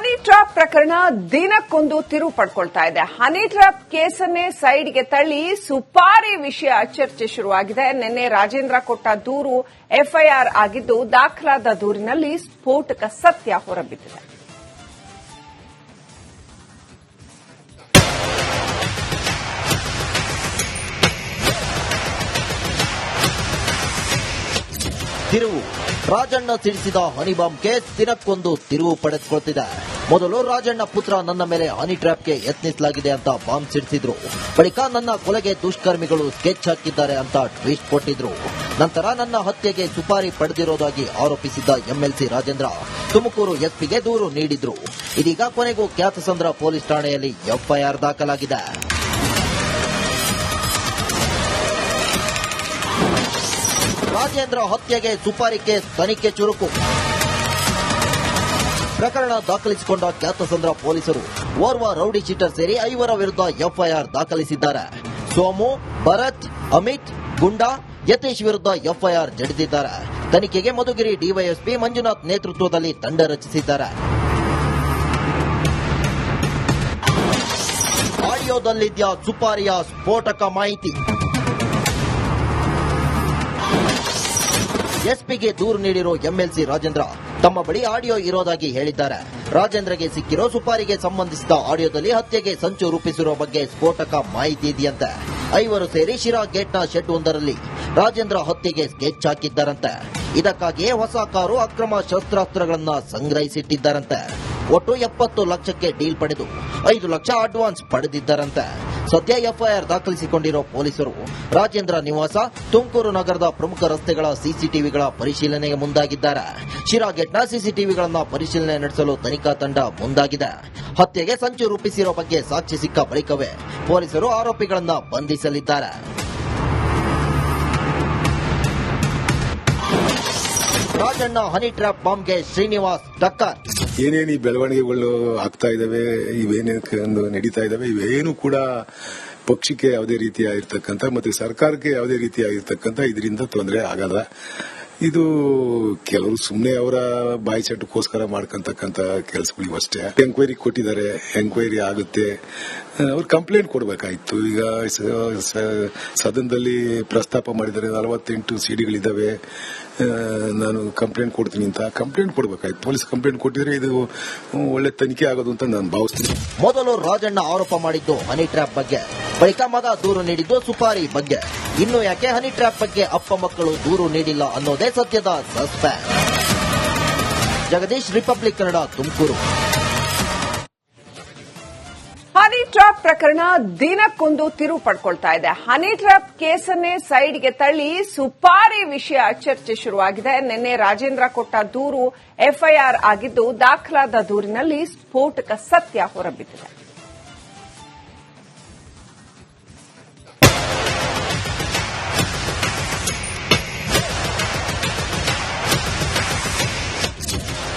Honey trap ಪ್ರಕರಣ ದಿನಕ್ಕೊಂದು ತಿರುವು ಪಡ್ಕೊಳ್ತಾ ಇದೆ. ಹನಿ ಟ್ರ್ಯಾಪ್ ಕೇಸನ್ನೇ ಸೈಡ್ಗೆ ತಳ್ಳಿ ಸುಪಾರಿ ವಿಷಯ ಚರ್ಚೆ ಶುರುವಾಗಿದೆ. ನಿನ್ನೆ ರಾಜೇಂದ್ರ ಕೊಟ್ಟ ದೂರು ಎಫ್ಐಆರ್ ಆಗಿದ್ದು, ದಾಖಲಾದ ದೂರಿನಲ್ಲಿ ಸ್ಫೋಟಕ ಸತ್ಯ ಹೊರಬಿದ್ದಿದೆ. ತಿರುವು ರಾಜಣ್ಣ ಸಿಡಿಸಿದ ಹನಿ ಬಾಂಬ್ ಕೇಸ್ ದಿನಕ್ಕೊಂದು ತಿರುವು ಪಡೆದುಕೊಳ್ತಿದೆ. ಮೊದಲು ರಾಜಣ್ಣ ಪುತ್ರ ನನ್ನ ಮೇಲೆ ಹನಿ ಟ್ರ್ಯಾಪ್ಗೆ ಯತ್ನಿಸಲಾಗಿದೆ ಅಂತ ಬಾಂಬ್ ಸಿಡಿಸಿದ್ರು. ಬಳಿಕ ನನ್ನ ಕೊಲೆಗೆ ದುಷ್ಕರ್ಮಿಗಳು ಸ್ಕೆಚ್ ಹಾಕಿದ್ದಾರೆ ಅಂತ ಟ್ವೀಟ್ ಕೊಟ್ಟಿದ್ರು. ನಂತರ ನನ್ನ ಹತ್ಯೆಗೆ ಸುಪಾರಿ ಪಡೆದಿರೋದಾಗಿ ಆರೋಪಿಸಿದ್ದ ಎಂಎಲ್ಸಿ ರಾಜೇಂದ್ರ ತುಮಕೂರು ಎಸ್ಪಿಗೆ ದೂರು ನೀಡಿದ್ರು. ಇದೀಗ ಕೊನೆಗೂ ಕ್ಯಾತಸಂದ್ರ ಪೊಲೀಸ್ ಠಾಣೆಯಲ್ಲಿ ಎಫ್ಐಆರ್ ದಾಖಲಾಗಿದೆ. ರಾಜೇಂದ್ರ ಹತ್ಯೆಗೆ ಸುಪಾರಿ ಕೇಸ್ ತನಿಖೆ ಚುರುಕು. ಪ್ರಕರಣ ದಾಖಲಿಸಿಕೊಂಡ ಕ್ಯಾತಸಂದ್ರ ಪೊಲೀಸರು ಓರ್ವ ರೌಡಿ ಶೀಟರ್ ಸೇರಿ 5 ವಿರುದ್ಧ ಎಫ್ಐಆರ್ ದಾಖಲಿಸಿದ್ದಾರೆ. ಸೋಮು, ಭರತ್, ಅಮಿತ್, ಗುಂಡಾ, ಯತೀಶ್ ವಿರುದ್ಧ ಎಫ್ಐಆರ್ ಜಡಿದಿದ್ದಾರೆ. ತನಿಖೆಗೆ ಮಧುಗಿರಿ ಡಿವೈಎಸ್ಪಿ ಮಂಜುನಾಥ್ ನೇತೃತ್ವದಲ್ಲಿ ತಂಡ ರಚಿಸಿದ್ದಾರೆ. ಆಡಿಯೋದಲ್ಲಿದ್ದ ಸುಪಾರಿಯ ಸ್ಫೋಟಕ ಮಾಹಿತಿ. ಎಸ್ಪಿಗೆ ದೂರು ನೀಡಿರೋ ಎಂಎಲ್ಸಿ ರಾಜೇಂದ್ರ ತಮ್ಮ ಬಳಿ ಆಡಿಯೋ ಇರೋದಾಗಿ ಹೇಳಿದ್ದಾರೆ. ರಾಜೇಂದ್ರಗೆ ಸಿಕ್ಕಿರೋ ಸುಪಾರಿಗೆ ಸಂಬಂಧಿಸಿದ ಆಡಿಯೋದಲ್ಲಿ ಹತ್ಯೆಗೆ ಸಂಚು ರೂಪಿಸಿರುವ ಬಗ್ಗೆ ಸ್ಫೋಟಕ ಮಾಹಿತಿ ಇದೆಯಂತೆ. 5 ಸೇರಿ ಶಿರಾ ಗೇಟ್ನ ಶೆಡ್ ಒಂದರಲ್ಲಿ ರಾಜೇಂದ್ರ ಹತ್ಯೆಗೆ ಸ್ಕೆಚ್ ಹಾಕಿದ್ದಾರಂತೆ. ಇದಕ್ಕಾಗಿಯೇ ಹೊಸ ಕಾರು, ಅಕ್ರಮ ಶಸ್ತ್ರಾಸ್ತ್ರಗಳನ್ನು ಸಂಗ್ರಹಿಸಿಟ್ಟಿದ್ದಾರಂತೆ. ಒಟ್ಟು 70 ಲಕ್ಷಕ್ಕೆ ಡೀಲ್ ಪಡೆದು 5 ಲಕ್ಷ ಅಡ್ವಾನ್ಸ್ ಪಡೆದಿದ್ದಾರಂತೆ. ಸದ್ಯ ಎಫ್ಐಆರ್ ದಾಖಲಿಸಿಕೊಂಡಿರೋ ಪೊಲೀಸರು ರಾಜೇಂದ್ರ ನಿವಾಸ, ತುಮಕೂರು ನಗರದ ಪ್ರಮುಖ ರಸ್ತೆಗಳ ಸಿಸಿಟಿವಿಗಳ ಪರಿಶೀಲನೆಗೆ ಮುಂದಾಗಿದ್ದಾರೆ. ಶಿರಾ ಗೇಟ್ನ ಸಿಸಿಟಿವಿಗಳನ್ನು ಪರಿಶೀಲನೆ ನಡೆಸಲು ತನಿಖಾ ತಂಡ ಮುಂದಾಗಿದೆ. ಹತ್ಯೆಗೆ ಸಂಚು ರೂಪಿಸಿರೋ ಬಗ್ಗೆ ಸಾಕ್ಷಿ ಸಿಕ್ಕ ಬಳಿಕವೇ ಪೊಲೀಸರು ಆರೋಪಿಗಳನ್ನು ಬಂಧಿಸಲಿದ್ದಾರೆ. ರಾಜಣ್ಣ ಹನಿ ಟ್ರ್ಯಾಪ್ ಬಾಂಬ್ಗೆ ಶ್ರೀನಿವಾಸ್ ಟಕ್ಕರ್. ಏನೇನು ಈ ಬೆಳವಣಿಗೆಗಳು ಆಗ್ತಾ ಇದಾವೆ, ಇವೇನು ನಡೀತಾ ಇದಾವೆ, ಇವೇನು ಕೂಡ ಪಕ್ಷಕ್ಕೆ ಯಾವುದೇ ರೀತಿಯಾಗಿರ್ತಕ್ಕಂಥ ಮತ್ತೆ ಸರ್ಕಾರಕ್ಕೆ ಯಾವುದೇ ರೀತಿಯಾಗಿರ್ತಕ್ಕಂಥ ಇದರಿಂದ ತೊಂದರೆ ಆಗಲ್ಲ. ಇದು ಕೆಲವರು ಸುಮ್ಮನೆ ಅವರ ಬಾಯಿ ಚಟಕ್ಕೋಸ್ಕರ ಮಾಡ್ಕೊಂತಕ್ಕಂಥ ಕೆಲಸಗಳಿಗೂ ಅಷ್ಟೇ. ಎಂಕ್ವೈರಿ ಕೊಟ್ಟಿದ್ದಾರೆ, ಎಂಕ್ವೈರಿ ಆಗುತ್ತೆ. ಅವ್ರು ಕಂಪ್ಲೇಂಟ್ ಕೊಡಬೇಕಾಗಿತ್ತು. ಈಗ ಸದನದಲ್ಲಿ ಪ್ರಸ್ತಾಪ ಮಾಡಿದ್ದಾರೆ, 48 ಸಿಡಿಗಳಿದ್ದಾವೆ, ನಾನು ಕಂಪ್ಲೇಂಟ್ ಕೊಡ್ತೀನಿ ಅಂತ ಕಂಪ್ಲೇಂಟ್ ಕೊಡಬೇಕಾಯ್ತು. ಪೊಲೀಸ್ ಕಂಪ್ಲೇಂಟ್ ಕೊಟ್ಟಿದ್ರೆ ಇದು ಒಳ್ಳೆ ತನಿಖೆ ಆಗೋದು ಅಂತ ನಾನು ಭಾವಿಸ್ತೀನಿ. ಮೊದಲು ರಾಜಣ್ಣ ಆರೋಪ ಮಾಡಿದ್ದು ಹನಿ ಟ್ರ್ಯಾಪ್ ಬಗ್ಗೆ, ಬಳಿಕ ಮಗ ದೂರು ನೀಡಿದ್ದು ಸುಪಾರಿ ಬಗ್ಗೆ. ಇನ್ನು ಯಾಕೆ ಹನಿ ಟ್ರ್ಯಾಪ್ ಬಗ್ಗೆ ಅಪ್ಪ ಮಕ್ಕಳು ದೂರು ನೀಡಿಲ್ಲ ಅನ್ನೋದೇ ಸದ್ಯದ suspense. Jagadish, republic Kannada, Tumakuru. Honey trap ಪ್ರಕರಣ ದಿನಕ್ಕೊಂದು ತಿರುವು ಪಡ್ಕೊಳ್ತಾ ಇದೆ. ಹನಿ ಟ್ರ್ಯಾಪ್ ಕೇಸನ್ನೇ ಸೈಡ್ಗೆ ತಳ್ಳಿ ಸುಪಾರಿ ವಿಷಯ ಚರ್ಚೆ ಶುರುವಾಗಿದೆ. ನಿನ್ನೆ ರಾಜೇಂದ್ರ ಕೊಟ್ಟ ದೂರು ಎಫ್ಐಆರ್ ಆಗಿದ್ದು, ದಾಖಲಾದ ದೂರಿನಲ್ಲಿ ಸ್ಫೋಟಕ ಸತ್ಯ ಹೊರಬಿದ್ದಿದೆ.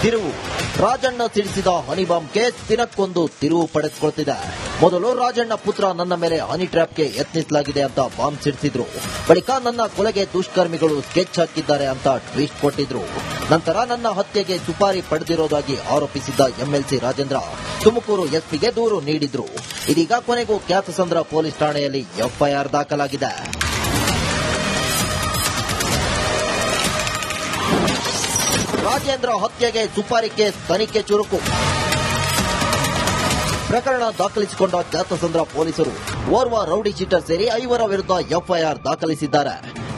ತಿರುವು ರಾಜಣ್ಣ ಸಿಡಿಸಿದ ಹನಿ ಬಾಂಬ್ ಕೇಸ್ ದಿನಕ್ಕೊಂದು ತಿರುವು ಪಡೆದುಕೊಳ್ತಿದೆ. ಮೊದಲು ರಾಜಣ್ಣ ಪುತ್ರ ನನ್ನ ಮೇಲೆ ಹನಿ ಟ್ರ್ಯಾಪ್ಗೆ ಯತ್ನಿಸಲಾಗಿದೆ ಅಂತ ಬಾಂಬ್ ಸಿಡಿಸಿದ್ರು. ಬಳಿಕ ನನ್ನ ಕೊಲೆಗೆ ದುಷ್ಕರ್ಮಿಗಳು ಸ್ಕೆಚ್ ಹಾಕಿದ್ದಾರೆ ಅಂತ ಟ್ವೀಟ್ ಕೊಟ್ಟಿದ್ರು. ನಂತರ ನನ್ನ ಹತ್ಯೆಗೆ ಸುಪಾರಿ ಪಡೆದಿರೋದಾಗಿ ಆರೋಪಿಸಿದ್ದ ಎಂಎಲ್ಸಿ ರಾಜೇಂದ್ರ ತುಮಕೂರು ಎಸ್ಪಿಗೆ ದೂರು ನೀಡಿದ್ರು. ಇದೀಗ ಕೊನೆಗೂ ಕ್ಯಾತಸಂದ್ರ ಪೊಲೀಸ್ ಠಾಣೆಯಲ್ಲಿ ಎಫ್ಐಆರ್ ದಾಖಲಾಗಿದೆ. ರಾಜೇಂದ್ರ ಹತ್ಯೆಗೆ ಸುಪಾರಿ ಕೇಸ್ ತನಿಖೆ ಚುರುಕು. ಪ್ರಕರಣ ದಾಖಲಿಸಿಕೊಂಡ ಕ್ಯಾತಸಂದ್ರ ಪೊಲೀಸರು ಓರ್ವ ರೌಡಿ ಶೀಟರ್ ಸೇರಿ 5 ವಿರುದ್ಧ ಎಫ್ಐಆರ್ ದಾಖಲಿಸಿದ್ದಾರೆ.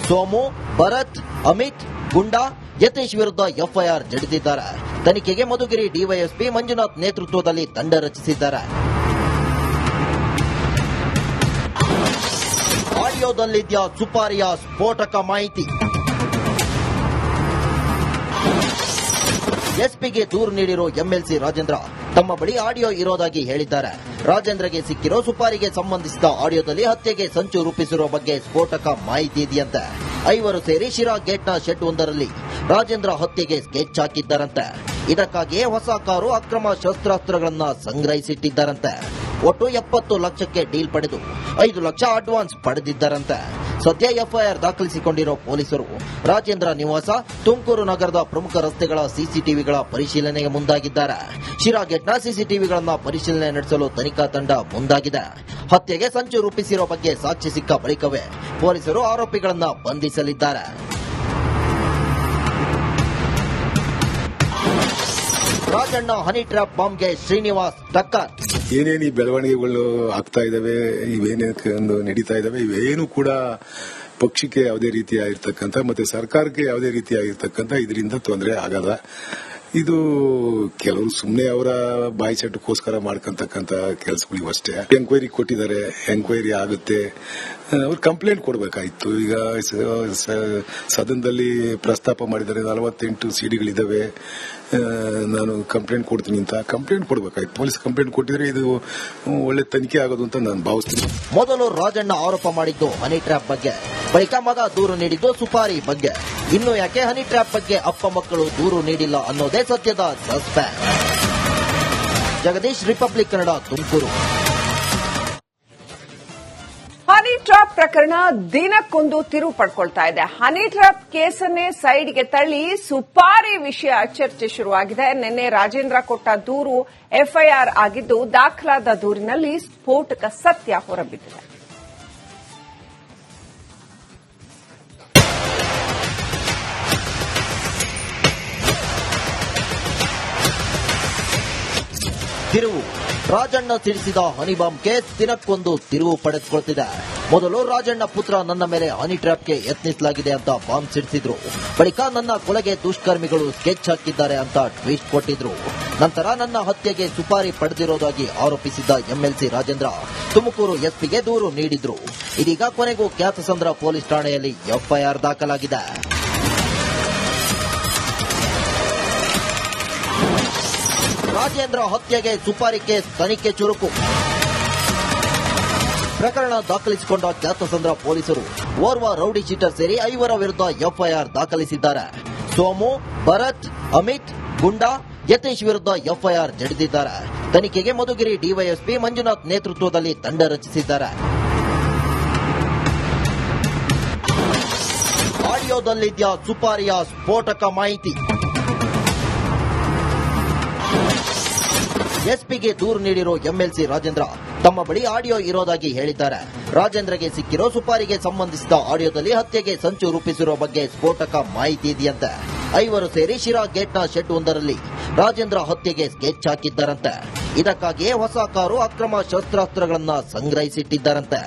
ಸೋಮು, ಭರತ್, ಅಮಿತ್, ಗುಂಡಾ, ಯತೀಶ್ ವಿರುದ್ಧ ಎಫ್ಐಆರ್ ಜಡಿದಿದ್ದಾರೆ. ತನಿಖೆಗೆ ಮಧುಗಿರಿ ಡಿವೈಎಸ್ಪಿ ಮಂಜುನಾಥ್ ನೇತೃತ್ವದಲ್ಲಿ ತಂಡ ರಚಿಸಿದ್ದಾರೆ. ಆಡಿಯೋದಲ್ಲಿದ್ದ ಸುಪಾರಿಯ ಸ್ಫೋಟಕ ಮಾಹಿತಿ. ಎಸ್ಪಿಗೆ ದೂರು ನೀಡಿರೋ ಎಂಎಲ್ಸಿ ರಾಜೇಂದ್ರ ತಮ್ಮ ಬಳಿ ಆಡಿಯೋ ಇರೋದಾಗಿ ಹೇಳಿದ್ದಾರೆ. ರಾಜೇಂದ್ರಗೆ ಸಿಕ್ಕಿರೋ ಸುಪಾರಿಗೆ ಸಂಬಂಧಿಸಿದ ಆಡಿಯೋದಲ್ಲಿ ಹತ್ಯೆಗೆ ಸಂಚು ರೂಪಿಸಿರುವ ಬಗ್ಗೆ ಸ್ಫೋಟಕ ಮಾಹಿತಿ ಇದೆಯಂತೆ. 5 ಸೇರಿ ಶಿರಾ ಗೇಟ್ನ ಶೆಡ್ ಒಂದರಲ್ಲಿ ರಾಜೇಂದ್ರ ಹತ್ಯೆಗೆ ಸ್ಕೆಚ್ ಹಾಕಿದ್ದಾರಂತೆ. ಇದಕ್ಕಾಗಿಯೇ ಹೊಸ ಕಾರು, ಅಕ್ರಮ ಶಸ್ತ್ರಾಸ್ತ್ರಗಳನ್ನು ಸಂಗ್ರಹಿಸಿಟ್ಟಿದ್ದಾರಂತೆ. ಒಟ್ಟು 70 ಲಕ್ಷಕ್ಕೆ ಡೀಲ್ ಪಡೆದು 5 ಲಕ್ಷ ಅಡ್ವಾನ್ಸ್ ಪಡೆದಿದ್ದಾರಂತೆ. ಸದ್ಯ ಎಫ್ಐಆರ್ ದಾಖಲಿಸಿಕೊಂಡಿರೋ ಪೊಲೀಸರು ರಾಜೇಂದ್ರ ನಿವಾಸ, ತುಮಕೂರು ನಗರದ ಪ್ರಮುಖ ರಸ್ತೆಗಳ ಸಿಸಿಟಿವಿಗಳ ಪರಿಶೀಲನೆಗೆ ಮುಂದಾಗಿದ್ದಾರೆ. ಶಿರಾ ಗೇಟ್ನ ಸಿಸಿಟಿವಿಗಳನ್ನು ಪರಿಶೀಲನೆ ನಡೆಸಲು ತನಿಖಾ ತಂಡ ಮುಂದಾಗಿದೆ. ಹತ್ಯೆಗೆ ಸಂಚು ರೂಪಿಸಿರೋ ಬಗ್ಗೆ ಸಾಕ್ಷಿ ಸಿಕ್ಕ ಬಳಿಕವೇ ಪೊಲೀಸರು ಆರೋಪಿಗಳನ್ನು ಬಂಧಿಸಲಿದ್ದಾರೆ. ರಾಜಣ್ಣ ಹನಿ ಟ್ರ್ಯಾಪ್ ಬಾಂಬ್ಗೆ ಶ್ರೀನಿವಾಸ್ ಟಕ್ಕರ್. ಏನೇನು ಈ ಬೆಳವಣಿಗೆಗಳು ಆಗ್ತಾ ಇದಾವೆ, ಇವೇನಕ್ಕೆ ನಡೀತಾ ಇದಾವೆ, ಇವೇನು ಕೂಡ ಪಕ್ಷಕ್ಕೆ ಯಾವುದೇ ರೀತಿಯಾಗಿರ್ತಕ್ಕಂಥ ಮತ್ತೆ ಸರ್ಕಾರಕ್ಕೆ ಯಾವುದೇ ರೀತಿಯಾಗಿರ್ತಕ್ಕಂಥ ಇದರಿಂದ ತೊಂದರೆ ಆಗಲ್ಲ. ಇದು ಕೆಲವರು ಸುಮ್ಮನೆ ಅವರ ಬಾಯಿ ಚಟಕ್ಕೋಸ್ಕರ ಮಾಡ್ಕೊಂತಕ್ಕಂಥ ಕೆಲಸಗಳಿಗೂ ಅಷ್ಟೇ. ಎಂಕ್ವೈರಿ ಕೊಟ್ಟಿದ್ದಾರೆ, ಎಂಕ್ವೈರಿ ಆಗುತ್ತೆ, ಅವ್ರು ಕಂಪ್ಲೇಂಟ್ ಕೊಡಬೇಕಾಯ್ತು. ಈಗ ಸದನದಲ್ಲಿ ಪ್ರಸ್ತಾಪ ಮಾಡಿದ್ದಾರೆ, 48 ಸಿಡಿಗಳಿದ್ದಾವೆ, ನಾನು ಕಂಪ್ಲೇಂಟ್ ಕೊಡ್ತೀನಿ ಅಂತ ಕಂಪ್ಲೇಂಟ್ ಕೊಡಬೇಕಾಯ್ತು. ಪೊಲೀಸ್ ಕಂಪ್ಲೇಂಟ್ ಕೊಟ್ಟಿದ್ರೆ ಇದು ಒಳ್ಳೆ ತನಿಖೆ ಆಗೋದು ಅಂತ ನಾನು ಭಾವಿಸ್ತೀನಿ. ಮೊದಲು ರಾಜಣ್ಣ ಆರೋಪ ಮಾಡಿದ್ದು ಹನಿ ಟ್ರ್ಯಾಪ್ ಬಗ್ಗೆ, ಬಳಿಕ ಮಗ ದೂರು ನೀಡಿದ್ದು ಸುಪಾರಿ ಬಗ್ಗೆ. ಇನ್ನು ಯಾಕೆ ಹನಿ ಟ್ರ್ಯಾಪ್ ಬಗ್ಗೆ ಅಪ್ಪ ಮಕ್ಕಳು ದೂರು ನೀಡಿಲ್ಲ ಅನ್ನೋದೇ ಸದ್ಯದ suspense. Jagadish, republic Kannada, Tumakuru. Honey trap ಪ್ರಕರಣ ದಿನಕ್ಕೊಂದು ತಿರುವು ಪಡ್ಕೊಳ್ತಾ ಇದೆ. ಹನಿ ಟ್ರ್ಯಾಪ್ ಕೇಸನ್ನೇ ಸೈಡ್ಗೆ ತಳ್ಳಿ ಸುಪಾರಿ ವಿಷಯ ಚರ್ಚೆ ಶುರುವಾಗಿದೆ. ನಿನ್ನೆ ರಾಜೇಂದ್ರ ಕೊಟ್ಟ ದೂರು ಎಫ್ಐಆರ್ ಆಗಿದ್ದು, ದಾಖಲಾದ ದೂರಿನಲ್ಲಿ ಸ್ಫೋಟಕ ಸತ್ಯ ಹೊರಬಿದ್ದಿದೆ. ತಿರುವು. ರಾಜಣ್ಣ ಸಿಡಿಸಿದ ಹನಿ ಬಾಂಬ್ ಕೇಸ್ ದಿನಕ್ಕೊಂದು ತಿರುವು ಪಡೆದುಕೊಳ್ತಿದೆ. ಮೊದಲು ರಾಜಣ್ಣ ಪುತ್ರ ನನ್ನ ಮೇಲೆ ಹನಿ ಟ್ರ್ಯಾಪ್ಗೆ ಯತ್ನಿಸಲಾಗಿದೆ ಅಂತ ಬಾಂಬ್ ಸಿಡಿಸಿದ್ರು. ಬಳಿಕ ನನ್ನ ಕೊಲೆಗೆ ದುಷ್ಕರ್ಮಿಗಳು ಸ್ಕೆಚ್ ಹಾಕಿದ್ದಾರೆ ಅಂತ ಟ್ವೀಟ್ ಕೊಟ್ಟಿದ್ರು. ನಂತರ ನನ್ನ ಹತ್ಯೆಗೆ ಸುಪಾರಿ ಪಡೆದಿರೋದಾಗಿ ಆರೋಪಿಸಿದ್ದ ಎಂಎಲ್ಸಿ ರಾಜೇಂದ್ರ ತುಮಕೂರು ಎಸ್ಪಿಗೆ ದೂರು ನೀಡಿದ್ರು. ಇದೀಗ ಕೊನೆಗೂ ಖ್ಯಾತಸಂದ್ರ ಪೊಲೀಸ್ ಠಾಣೆಯಲ್ಲಿ ಎಫ್ಐಆರ್ ದಾಖಲಾಗಿದೆ. ರಾಜೇಂದ್ರ ಹತ್ಯೆಗೆ ಸುಪಾರಿ ಕೇಸ್ ತನಿಖೆ ಚುರುಕು. ಪ್ರಕರಣ ದಾಖಲಿಸಿಕೊಂಡ ಖ್ಯಾತಸಂದ್ರ ಪೊಲೀಸರು ಓರ್ವ ರೌಡಿ ಶೀಟರ್ ಸೇರಿ 5 ವಿರುದ್ಧ ಎಫ್ಐಆರ್ ದಾಖಲಿಸಿದ್ದಾರೆ. ಸೋಮು, ಭರತ್, ಅಮಿತ್, ಗುಂಡಾ, ಯತೀಶ್ ವಿರುದ್ಧ ಎಫ್ಐಆರ್ ಜಡಿದಿದ್ದಾರೆ. ತನಿಖೆಗೆ ಮಧುಗಿರಿ ಡಿವೈಎಸ್ಪಿ ಮಂಜುನಾಥ್ ನೇತೃತ್ವದಲ್ಲಿ ತಂಡ ರಚಿಸಿದ್ದಾರೆ. ಆಡಿಯೋದಲ್ಲಿದ್ದ ಸುಪಾರಿಯ ಸ್ಫೋಟಕ ಮಾಹಿತಿ. ಎಸ್ಪಿಗೆ ದೂರು ನೀಡಿರೋ ಎಂಎಲ್ಸಿ ರಾಜೇಂದ್ರ ತಮ್ಮ ಬಳಿ ಆಡಿಯೋ ಇರೋದಾಗಿ ಹೇಳಿದ್ದಾರೆ. ರಾಜೇಂದ್ರಗೆ ಸಿಕ್ಕಿರೋ ಸುಪಾರಿಗೆ ಸಂಬಂಧಿಸಿದ ಆಡಿಯೋದಲ್ಲಿ ಹತ್ಯೆಗೆ ಸಂಚು ರೂಪಿಸಿರೋ ಬಗ್ಗೆ ಸ್ಫೋಟಕ ಮಾಹಿತಿ ಇದೆಯಂತೆ. 5 ಸೇರಿ ಶಿರಾ ಗೇಟ್ನ ಶೆಡ್ ಒಂದರಲ್ಲಿ ರಾಜೇಂದ್ರ ಹತ್ಯೆಗೆ ಸ್ಕೆಚ್ ಹಾಕಿದ್ದಾರಂತೆ. ಇದಕ್ಕಾಗಿಯೇ ಹೊಸ ಕಾರು, ಅಕ್ರಮ ಶಸ್ತ್ರಾಸ್ತ್ರಗಳನ್ನ ಸಂಗ್ರಹಿಸಿಟ್ಟಿದ್ದಾರಂತೆ.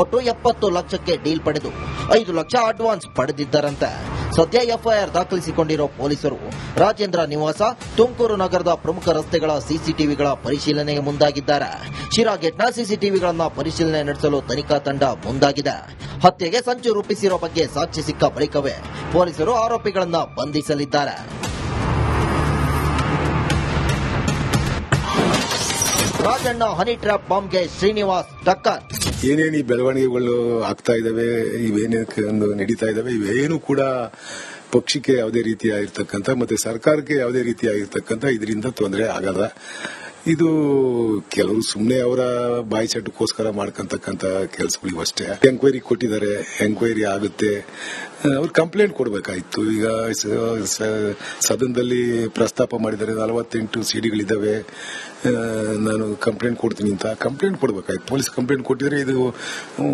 ಒಟ್ಟು 70 ಲಕ್ಷಕ್ಕೆ ಡೀಲ್ ಪಡೆದು 5 ಲಕ್ಷ ಅಡ್ವಾನ್ಸ್ ಪಡೆದಿದ್ದಾರಂತೆ. ಸದ್ಯ ಎಫ್ಐಆರ್ ದಾಖಲಿಸಿಕೊಂಡಿರೋ ಪೊಲೀಸರು ರಾಜೇಂದ್ರ ನಿವಾಸ, ತುಮಕೂರು ನಗರದ ಪ್ರಮುಖ ರಸ್ತೆಗಳ ಸಿಸಿಟಿವಿಗಳ ಪರಿಶೀಲನೆಗೆ ಮುಂದಾಗಿದ್ದಾರೆ. ಶಿರಾ ಗೇಟ್ನ ಸಿಸಿಟಿವಿಗಳನ್ನು ಪರಿಶೀಲನೆ ನಡೆಸಲು ತನಿಖಾ ತಂಡ ಮುಂದಾಗಿದೆ. ಹತ್ಯೆಗೆ ಸಂಚು ರೂಪಿಸಿರೋ ಬಗ್ಗೆ ಸಾಕ್ಷಿ ಸಿಕ್ಕ ಬಳಿಕವೇ ಪೊಲೀಸರು ಆರೋಪಿಗಳನ್ನು ಬಂಧಿಸಲಿದ್ದಾರೆ. ರಾಜಣ್ಣ ಹನಿ ಟ್ರ್ಯಾಪ್ ಬಾಂಬ್ಗೆ ಶ್ರೀನಿವಾಸ್ ಟಕ್ಕರ್. ಏನೇನು ಈ ಬೆಳವಣಿಗೆಗಳು ಆಗ್ತಾ ಇದಾವೆ, ಇವೇನಕ್ಕೆ ನಡೀತಾ ಇದಾವೆ, ಇವೇನು ಕೂಡ ಪಕ್ಷಕ್ಕೆ ಯಾವುದೇ ರೀತಿಯಾಗಿರ್ತಕ್ಕಂಥ ಮತ್ತೆ ಸರ್ಕಾರಕ್ಕೆ ಯಾವುದೇ ರೀತಿಯಾಗಿರ್ತಕ್ಕಂಥ ಇದರಿಂದ ತೊಂದರೆ ಆಗಲ್ಲ. ಇದು ಕೆಲವರು ಸುಮ್ಮನೆ ಅವರ ಬಾಯಿ ಚಟಕ್ಕೋಸ್ಕರ ಮಾಡ್ಕೊಂತಕ್ಕಂಥ ಕೆಲಸಗಳಿಗೂ ಅಷ್ಟೇ. ಎಂಕ್ವೈರಿ ಕೊಟ್ಟಿದ್ದಾರೆ, ಎಂಕ್ವೈರಿ ಆಗುತ್ತೆ, ಅವ್ರು ಕಂಪ್ಲೇಂಟ್ ಕೊಡಬೇಕಾಯ್ತು. ಈಗ ಸದನದಲ್ಲಿ ಪ್ರಸ್ತಾಪ ಮಾಡಿದ್ದಾರೆ, 48 ಸಿಡಿಗಳಿದ್ದಾವೆ, ನಾನು ಕಂಪ್ಲೇಂಟ್ ಕೊಡ್ತೀನಿ ಅಂತ ಕಂಪ್ಲೇಂಟ್ ಕೊಡಬೇಕಾಯ್ತು. ಪೊಲೀಸ್ ಕಂಪ್ಲೇಂಟ್ ಕೊಟ್ಟಿದ್ರೆ ಇದು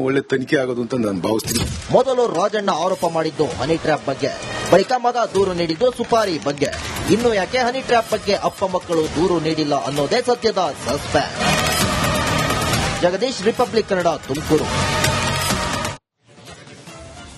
ಒಳ್ಳೆ ತನಿಖೆ ಆಗೋದು ಅಂತ ನಾನು ಭಾವಿಸ್ತೀನಿ. ಮೊದಲು ರಾಜಣ್ಣ ಆರೋಪ ಮಾಡಿದ್ದು ಹನಿ ಟ್ರ್ಯಾಪ್ ಬಗ್ಗೆ, ಬಳಿಕ ಮಗ ದೂರು ನೀಡಿದ್ದು ಸುಪಾರಿ ಬಗ್ಗೆ. ಇನ್ನು ಯಾಕೆ ಹನಿ ಟ್ರ್ಯಾಪ್ ಬಗ್ಗೆ ಅಪ್ಪ ಮಕ್ಕಳು ದೂರು ನೀಡಿಲ್ಲ ಅನ್ನೋದೇ ಸದ್ಯದ ಸಸ್ಪೆನ್ಸ್. ಜಗದೀಶ್, ರಿಪಬ್ಲಿಕ್ ಕನ್ನಡ, ತುಮಕೂರು.